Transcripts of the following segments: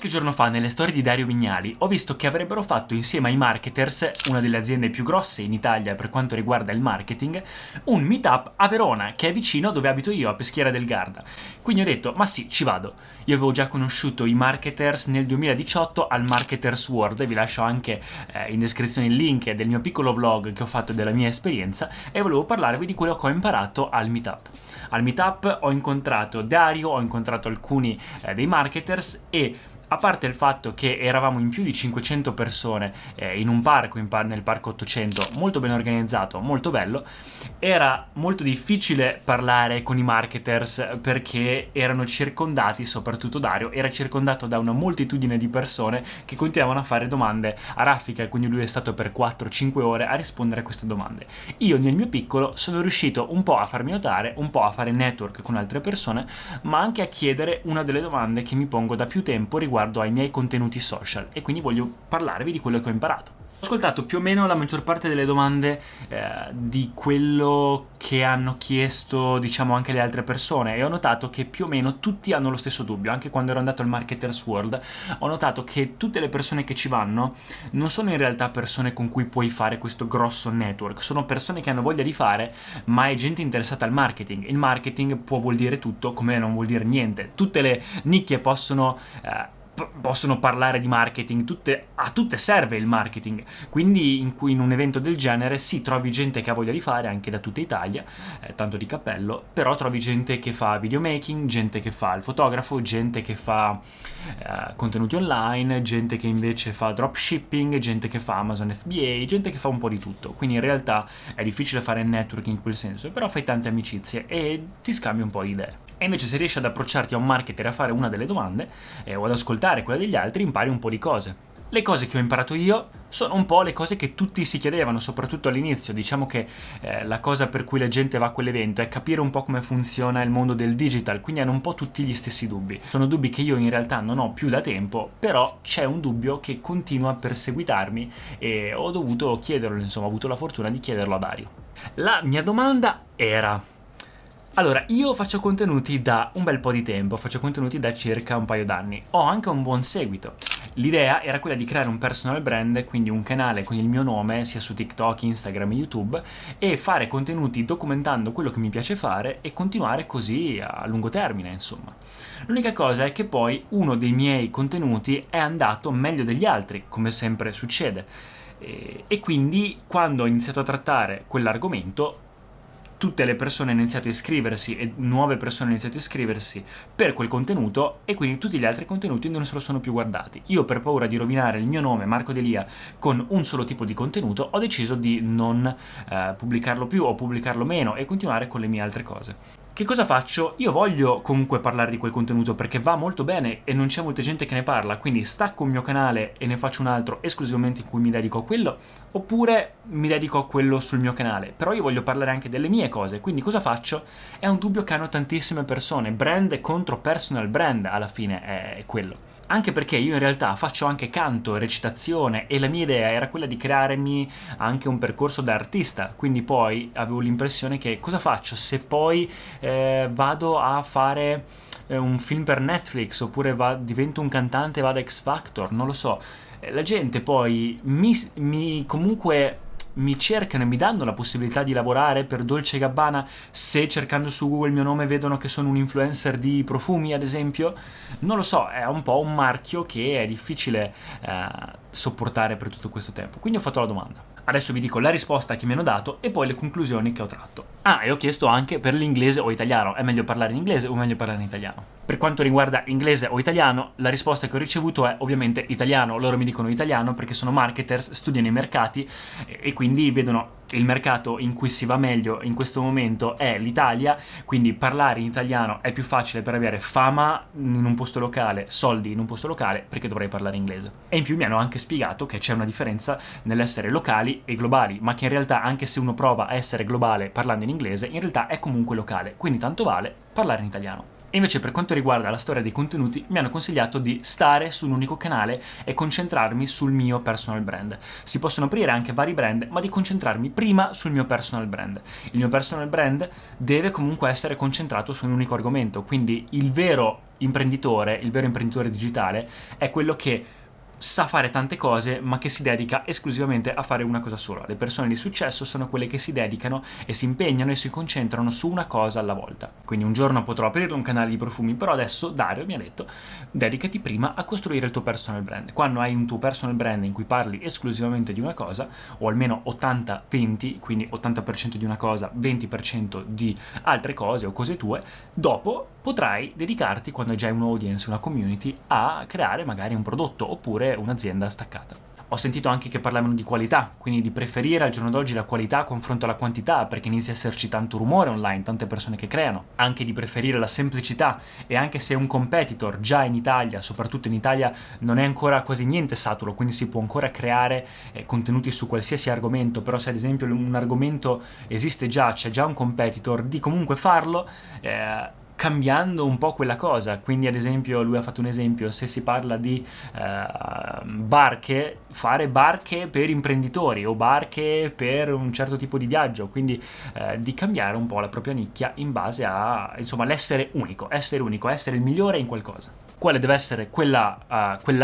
Qualche giorno fa, nelle storie di Dario Vignali, ho visto che avrebbero fatto insieme ai marketers, una delle aziende più grosse in Italia per quanto riguarda il marketing, un meetup a Verona, che è vicino dove abito io, a Peschiera del Garda. Quindi ho detto, ma sì, ci vado. Io avevo già conosciuto i marketers nel 2018 al Marketers World, e vi lascio anche in descrizione il link del mio piccolo vlog che ho fatto della mia esperienza, e volevo parlarvi di quello che ho imparato al meetup. Al meetup ho incontrato Dario, ho incontrato alcuni dei marketers, e a parte il fatto che eravamo in più di 500 persone in un parco, nel parco 800, molto ben organizzato, molto bello, era molto difficile parlare con i marketers perché erano circondati, soprattutto Dario, era circondato da una moltitudine di persone che continuavano a fare domande a raffica, e quindi lui è stato per 4-5 ore a rispondere a queste domande. Io nel mio piccolo sono riuscito un po' a farmi notare, un po' a fare network con altre persone, ma anche a chiedere una delle domande che mi pongo da più tempo riguardo ai miei contenuti social, e quindi voglio parlarvi di quello che ho imparato. Ho ascoltato più o meno la maggior parte delle domande di quello che hanno chiesto, diciamo, anche le altre persone, e ho notato che più o meno tutti hanno lo stesso dubbio. Anche quando ero andato al Marketers World ho notato che tutte le persone che ci vanno non sono in realtà persone con cui puoi fare questo grosso network, sono persone che hanno voglia di fare, ma è gente interessata al marketing. Il marketing vuol dire tutto, come non vuol dire niente. Tutte le nicchie possono parlare di marketing, a tutte serve il marketing, quindi in un evento del genere sì, trovi gente che ha voglia di fare, anche da tutta Italia, tanto di cappello, però trovi gente che fa videomaking, gente che fa il fotografo, gente che fa contenuti online, gente che invece fa dropshipping, gente che fa Amazon FBA, gente che fa un po' di tutto. Quindi in realtà è difficile fare networking in quel senso, però fai tante amicizie e ti scambi un po' di idee. E invece se riesci ad approcciarti a un marketer a fare una delle domande o ad ascoltare quella degli altri, impari un po' di cose. Le cose che ho imparato io sono un po' le cose che tutti si chiedevano, soprattutto all'inizio. Diciamo che la cosa per cui la gente va a quell'evento è capire un po' come funziona il mondo del digital, quindi hanno un po' tutti gli stessi dubbi. Sono dubbi che io in realtà non ho più da tempo, però c'è un dubbio che continua a perseguitarmi e ho dovuto chiederlo, insomma, ho avuto la fortuna di chiederlo a Dario. La mia domanda era: allora, io faccio contenuti da un bel po' di tempo, faccio contenuti da circa un paio d'anni, ho anche un buon seguito. L'idea era quella di creare un personal brand, quindi un canale con il mio nome sia su TikTok, Instagram e YouTube, e fare contenuti documentando quello che mi piace fare e continuare così a lungo termine, insomma. L'unica cosa è che poi uno dei miei contenuti è andato meglio degli altri, come sempre succede, e quindi quando ho iniziato a trattare quell'argomento tutte le persone hanno iniziato a iscriversi e nuove persone hanno iniziato a iscriversi per quel contenuto, e quindi tutti gli altri contenuti non se lo sono più guardati. Io, per paura di rovinare il mio nome, Marco Delia, con un solo tipo di contenuto, ho deciso di non pubblicarlo più o pubblicarlo meno e continuare con le mie altre cose. Che cosa faccio? Io voglio comunque parlare di quel contenuto perché va molto bene e non c'è molta gente che ne parla, quindi stacco il mio canale e ne faccio un altro esclusivamente in cui mi dedico a quello, oppure mi dedico a quello sul mio canale. Però io voglio parlare anche delle mie cose, quindi cosa faccio? È un dubbio che hanno tantissime persone, brand contro personal brand, alla fine è quello. Anche perché io in realtà faccio anche canto, recitazione, e la mia idea era quella di crearmi anche un percorso da artista, quindi poi avevo l'impressione che cosa faccio se poi vado a fare un film per Netflix, oppure divento un cantante e vado a X Factor, non lo so. La gente poi comunque mi cercano e mi danno la possibilità di lavorare per Dolce & Gabbana se cercando su Google il mio nome vedono che sono un influencer di profumi, ad esempio. Non lo so, è un po' un marchio che è difficile sopportare per tutto questo tempo. Quindi ho fatto la domanda. Adesso vi dico la risposta che mi hanno dato e poi le conclusioni che ho tratto. E ho chiesto anche per l'inglese o italiano. È meglio parlare in inglese o meglio parlare in italiano? Per quanto riguarda inglese o italiano, la risposta che ho ricevuto è ovviamente italiano. Loro mi dicono italiano perché sono marketers, studiano i mercati e quindi vedono il mercato in cui si va meglio in questo momento è l'Italia, quindi parlare in italiano è più facile per avere fama in un posto locale, soldi in un posto locale, perché dovrei parlare inglese. E in più mi hanno anche spiegato che c'è una differenza nell'essere locali e globali, ma che in realtà anche se uno prova a essere globale parlando in inglese, in realtà è comunque locale, quindi tanto vale parlare in italiano. E invece per quanto riguarda la storia dei contenuti mi hanno consigliato di stare su un unico canale e concentrarmi sul mio personal brand. Si possono aprire anche vari brand, ma di concentrarmi prima sul mio personal brand. Il mio personal brand deve comunque essere concentrato su un unico argomento, quindi il vero imprenditore digitale è quello che sa fare tante cose ma che si dedica esclusivamente a fare una cosa sola. Le persone di successo sono quelle che si dedicano e si impegnano e si concentrano su una cosa alla volta. Quindi un giorno potrò aprire un canale di profumi, però adesso Dario mi ha detto dedicati prima a costruire il tuo personal brand. Quando hai un tuo personal brand in cui parli esclusivamente di una cosa, o almeno 80-20, quindi 80% di una cosa, 20% di altre cose o cose tue, dopo potrai dedicarti, quando hai già un audience, una community, a creare magari un prodotto oppure un'azienda staccata. Ho sentito anche che parlavano di qualità, quindi di preferire al giorno d'oggi la qualità confronto alla quantità, perché inizia a esserci tanto rumore online, tante persone che creano. Anche di preferire la semplicità, e anche se un competitor già in Italia, soprattutto in Italia, non è ancora quasi niente saturo, quindi si può ancora creare contenuti su qualsiasi argomento, però se ad esempio un argomento esiste già, c'è già un competitor, di comunque farlo, cambiando un po' quella cosa. Quindi ad esempio lui ha fatto un esempio: se si parla di barche, fare barche per imprenditori o barche per un certo tipo di viaggio, quindi di cambiare un po' la propria nicchia in base a, insomma, l'essere unico, essere il migliore in qualcosa. Quale deve essere quella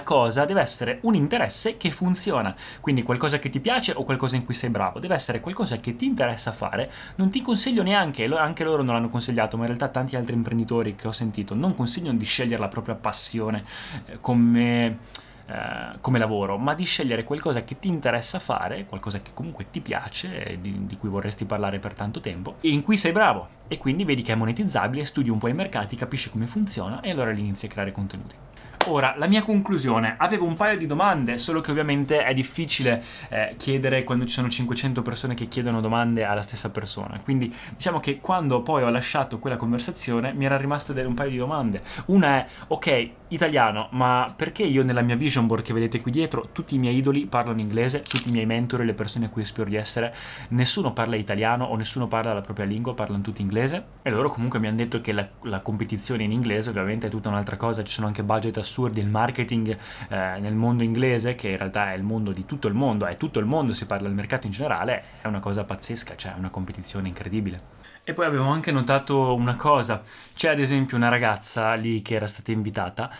cosa? Deve essere un interesse che funziona, quindi qualcosa che ti piace o qualcosa in cui sei bravo, deve essere qualcosa che ti interessa fare. Non ti consiglio neanche, anche loro non l'hanno consigliato, ma in realtà tanti altri imprenditori che ho sentito non consigliano di scegliere la propria passione come lavoro, ma di scegliere qualcosa che ti interessa fare, qualcosa che comunque ti piace, di cui vorresti parlare per tanto tempo e in cui sei bravo, e quindi vedi che è monetizzabile, studi un po' i mercati, capisci come funziona e allora lì inizi a creare contenuti. Ora, la mia conclusione: avevo un paio di domande, solo che ovviamente è difficile chiedere quando ci sono 500 persone che chiedono domande alla stessa persona, quindi diciamo che quando poi ho lasciato quella conversazione mi era rimasto un paio di domande. Una è: ok, italiano, ma perché io nella mia vision board che vedete qui dietro tutti i miei idoli parlano inglese, tutti i miei mentor e le persone a cui spero di essere, nessuno parla italiano o nessuno parla la propria lingua, parlano tutti inglese? E loro comunque mi hanno detto che la competizione in inglese ovviamente è tutta un'altra cosa, ci sono anche budget assurdi, il marketing nel mondo inglese, che in realtà è il mondo di tutto il mondo, è tutto il mondo, si parla del mercato in generale, è una cosa pazzesca, cioè una competizione incredibile. E poi avevo anche notato una cosa: c'è ad esempio una ragazza lì che era stata invitata,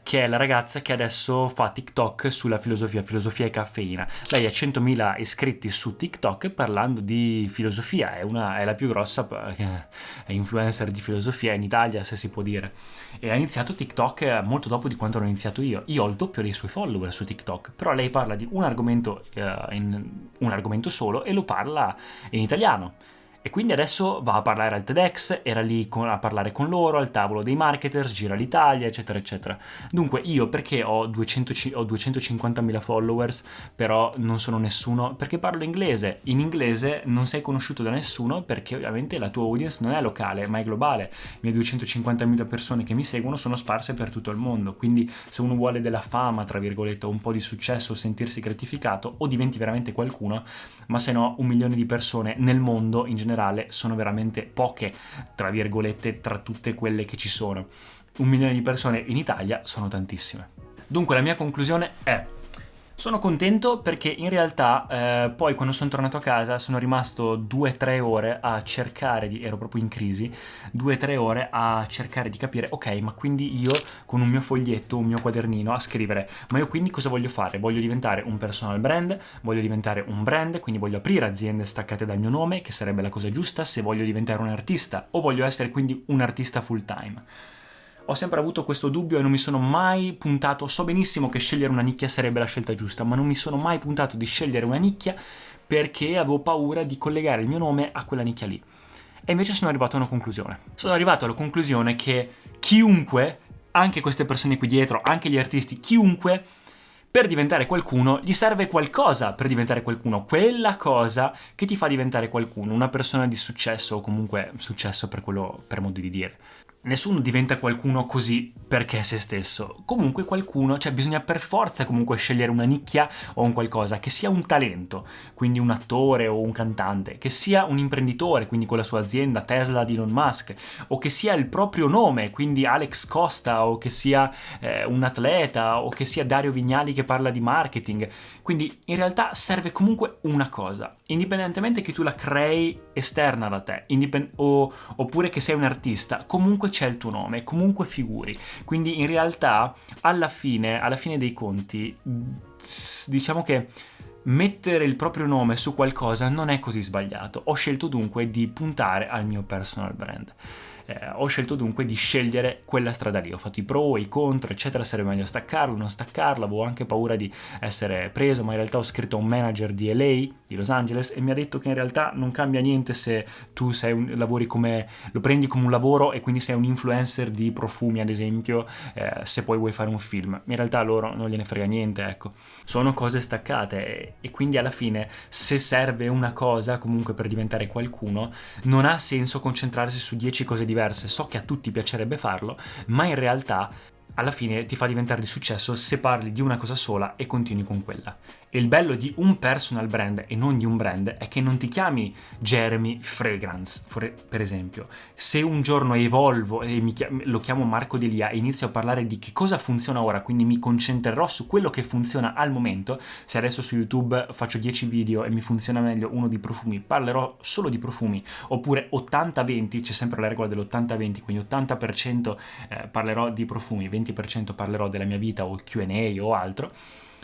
che è la ragazza che adesso fa TikTok sulla filosofia e caffeina. Lei ha 100.000 iscritti su TikTok parlando di filosofia, è la più grossa influencer di filosofia in Italia, se si può dire, e ha iniziato TikTok molto dopo di quanto ho iniziato io. Io ho il doppio dei suoi follower su TikTok, però lei parla di un argomento solo, e lo parla in italiano. E quindi adesso va a parlare al TEDx, era lì a parlare con loro, al tavolo dei marketers, gira l'Italia, eccetera, eccetera. Dunque io perché ho 250.000 followers, però non sono nessuno? Perché parlo inglese. In inglese non sei conosciuto da nessuno, perché ovviamente la tua audience non è locale, ma è globale. Le mie 250.000 persone che mi seguono sono sparse per tutto il mondo, quindi se uno vuole della fama, tra virgolette, o un po' di successo, sentirsi gratificato, o diventi veramente qualcuno, ma se no 1 milione di persone nel mondo in generale sono veramente poche, tra virgolette, tra tutte quelle che ci sono. 1 milione di persone in Italia sono tantissime. Dunque la mia conclusione è: sono contento perché in realtà poi quando sono tornato a casa sono rimasto 2-3 ore a cercare ero proprio in crisi, 2-3 ore a cercare di capire, ok, ma quindi io con un mio foglietto, un mio quadernino a scrivere, ma io quindi cosa voglio fare? Voglio diventare un personal brand, voglio diventare un brand, quindi voglio aprire aziende staccate dal mio nome, che sarebbe la cosa giusta, se voglio diventare un artista, o voglio essere quindi un artista full time. Ho sempre avuto questo dubbio e non mi sono mai puntato. So benissimo che scegliere una nicchia sarebbe la scelta giusta, ma non mi sono mai puntato di scegliere una nicchia perché avevo paura di collegare il mio nome a quella nicchia lì. E invece sono arrivato a una conclusione. Sono arrivato alla conclusione che chiunque, anche queste persone qui dietro, anche gli artisti, chiunque, per diventare qualcuno gli serve qualcosa per diventare qualcuno, quella cosa che ti fa diventare qualcuno, una persona di successo, o comunque successo per modo di dire. Nessuno diventa qualcuno così perché è se stesso. Comunque qualcuno, cioè bisogna per forza comunque scegliere una nicchia o un qualcosa, che sia un talento, quindi un attore o un cantante, che sia un imprenditore, quindi con la sua azienda Tesla di Elon Musk, o che sia il proprio nome, quindi Alex Costa, o che sia un atleta, o che sia Dario Vignali che parla di marketing. Quindi in realtà serve comunque una cosa, indipendentemente che tu la crei esterna da te, oppure che sei un artista, comunque c'è il tuo nome, comunque figuri. Quindi in realtà alla fine dei conti, diciamo che mettere il proprio nome su qualcosa non è così sbagliato. Ho scelto dunque di puntare al mio personal brand. Ho scelto dunque di scegliere quella strada lì. Ho fatto i pro e i contro, eccetera, sarebbe meglio staccarlo, non staccarlo, avevo anche paura di essere preso, ma in realtà ho scritto a un manager di LA, di Los Angeles, e mi ha detto che in realtà non cambia niente se tu lavori come, lo prendi come un lavoro e quindi sei un influencer di profumi, ad esempio, se poi vuoi fare un film. In realtà loro non gliene frega niente, ecco. Sono cose staccate e quindi alla fine, se serve una cosa comunque per diventare qualcuno, non ha senso concentrarsi su 10 cose diverse. So che a tutti piacerebbe farlo, ma in realtà alla fine ti fa diventare di successo se parli di una cosa sola e continui con quella. E il bello di un personal brand e non di un brand è che non ti chiami Jeremy Fragrance, per esempio. Se un giorno evolvo e lo chiamo Marco Delia e inizio a parlare di che cosa funziona ora, quindi mi concentrerò su quello che funziona al momento, se adesso su YouTube faccio 10 video e mi funziona meglio uno di profumi, parlerò solo di profumi, oppure 80-20, c'è sempre la regola dell'80-20, quindi 80% parlerò di profumi, 20% parlerò della mia vita o Q&A o altro.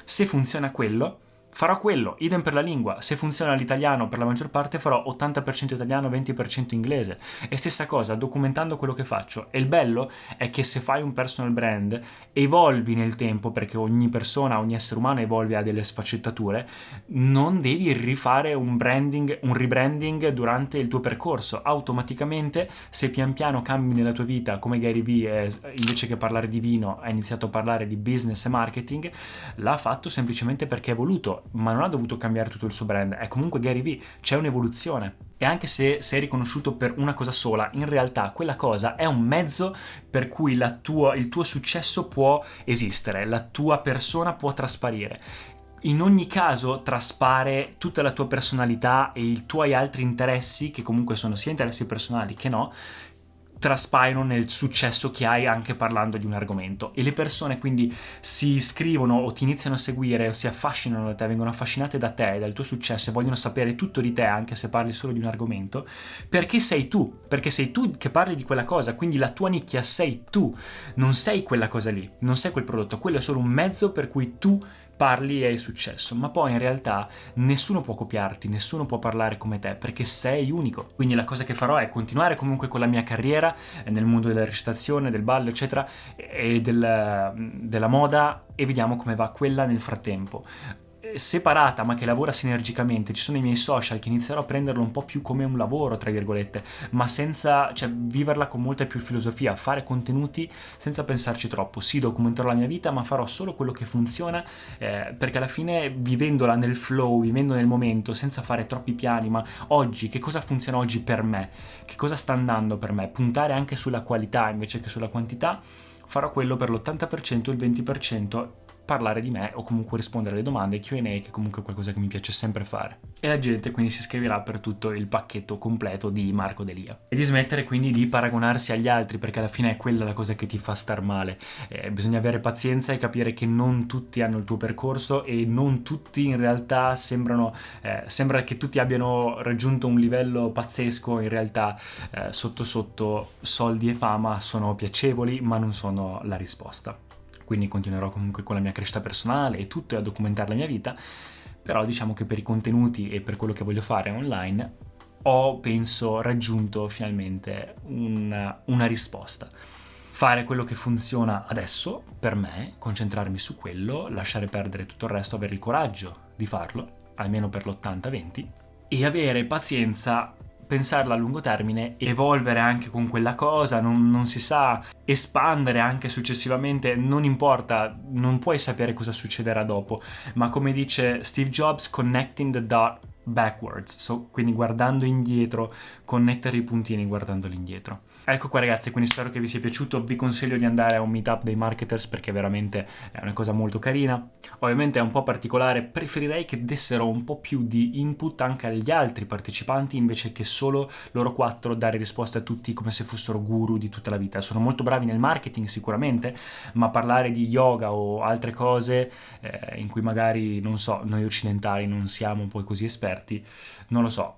Se funziona quello, farò quello, idem per la lingua. Se funziona l'italiano, per la maggior parte farò 80% italiano, 20% inglese. E stessa cosa, documentando quello che faccio. E il bello è che se fai un personal brand, evolvi nel tempo, perché ogni persona, ogni essere umano evolve a delle sfaccettature, non devi rifare un rebranding durante il tuo percorso. Automaticamente, se pian piano cambi nella tua vita, come Gary Vee, invece che parlare di vino, ha iniziato a parlare di business e marketing, l'ha fatto semplicemente perché è voluto, ma non ha dovuto cambiare tutto il suo brand. È comunque Gary Vee, c'è un'evoluzione. E anche se sei riconosciuto per una cosa sola, in realtà quella cosa è un mezzo per cui il tuo successo può esistere, la tua persona può trasparire. In ogni caso traspare tutta la tua personalità e i tuoi altri interessi, che comunque sono sia interessi personali che no, traspaiono nel successo che hai anche parlando di un argomento. E le persone quindi si iscrivono o ti iniziano a seguire o si affascinano da te, vengono affascinate da te, dal tuo successo e vogliono sapere tutto di te anche se parli solo di un argomento, perché sei tu che parli di quella cosa, quindi la tua nicchia sei tu, non sei quella cosa lì, non sei quel prodotto, quello è solo un mezzo per cui tu parli e hai successo, ma poi in realtà nessuno può copiarti, nessuno può parlare come te perché sei unico. Quindi la cosa che farò è continuare comunque con la mia carriera nel mondo della recitazione, del ballo eccetera e della moda, e vediamo come va quella nel frattempo. Separata ma che lavora sinergicamente, ci sono i miei social che inizierò a prenderlo un po' più come un lavoro tra virgolette, ma senza, cioè viverla con molta più filosofia, fare contenuti senza pensarci troppo. Sì, documenterò la mia vita, ma farò solo quello che funziona, perché alla fine vivendola nel flow, vivendo nel momento, senza fare troppi piani, ma oggi che cosa funziona oggi per me, che cosa sta andando per me, puntare anche sulla qualità invece che sulla quantità. Farò quello per l'80%, il 20% parlare di me o comunque rispondere alle domande, Q&A, che comunque è qualcosa che mi piace sempre fare. E la gente quindi si iscriverà per tutto il pacchetto completo di Marco Delia. E di smettere quindi di paragonarsi agli altri, perché alla fine è quella la cosa che ti fa star male. Bisogna avere pazienza e capire che non tutti hanno il tuo percorso e non tutti in realtà sembra che tutti abbiano raggiunto un livello pazzesco. In realtà sotto sotto soldi e fama sono piacevoli ma non sono la risposta. Quindi continuerò comunque con la mia crescita personale e tutto, e a documentare la mia vita, però diciamo che per i contenuti e per quello che voglio fare online ho, penso, raggiunto finalmente una risposta. Fare quello che funziona adesso per me, concentrarmi su quello, lasciare perdere tutto il resto, avere il coraggio di farlo, almeno per l'80-20, e avere pazienza, pensarla a lungo termine, evolvere anche con quella cosa, non si sa, espandere anche successivamente, non importa, non puoi sapere cosa succederà dopo, ma come dice Steve Jobs, connecting the backwards, quindi guardando indietro, connettere i puntini guardandoli indietro. Ecco qua ragazzi, quindi spero che vi sia piaciuto, vi consiglio di andare a un meetup dei marketers perché veramente è una cosa molto carina. Ovviamente è un po' particolare, preferirei che dessero un po' più di input anche agli altri partecipanti invece che solo loro 4 dare risposte a tutti come se fossero guru di tutta la vita. Sono molto bravi nel marketing sicuramente, ma parlare di yoga o altre cose in cui magari, non so, noi occidentali non siamo poi così esperti, non lo so.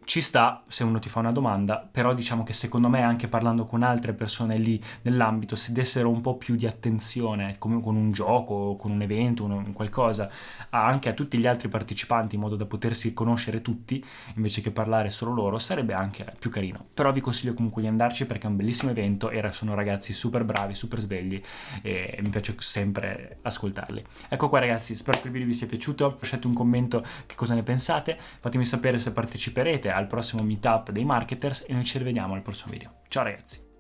Ci sta se uno ti fa una domanda, però diciamo che secondo me anche parlando con altre persone lì nell'ambito, se dessero un po' più di attenzione, come con un gioco, con un evento, qualcosa, anche a tutti gli altri partecipanti in modo da potersi conoscere tutti, invece che parlare solo loro, sarebbe anche più carino. Però vi consiglio comunque di andarci perché è un bellissimo evento e sono ragazzi super bravi, super svegli e mi piace sempre ascoltarli. Ecco qua ragazzi, spero che il video vi sia piaciuto, lasciate un commento che cosa ne pensate, fatemi sapere se parteciperete al prossimo meetup dei marketers e noi ci rivediamo al prossimo video. Ciao ragazzi!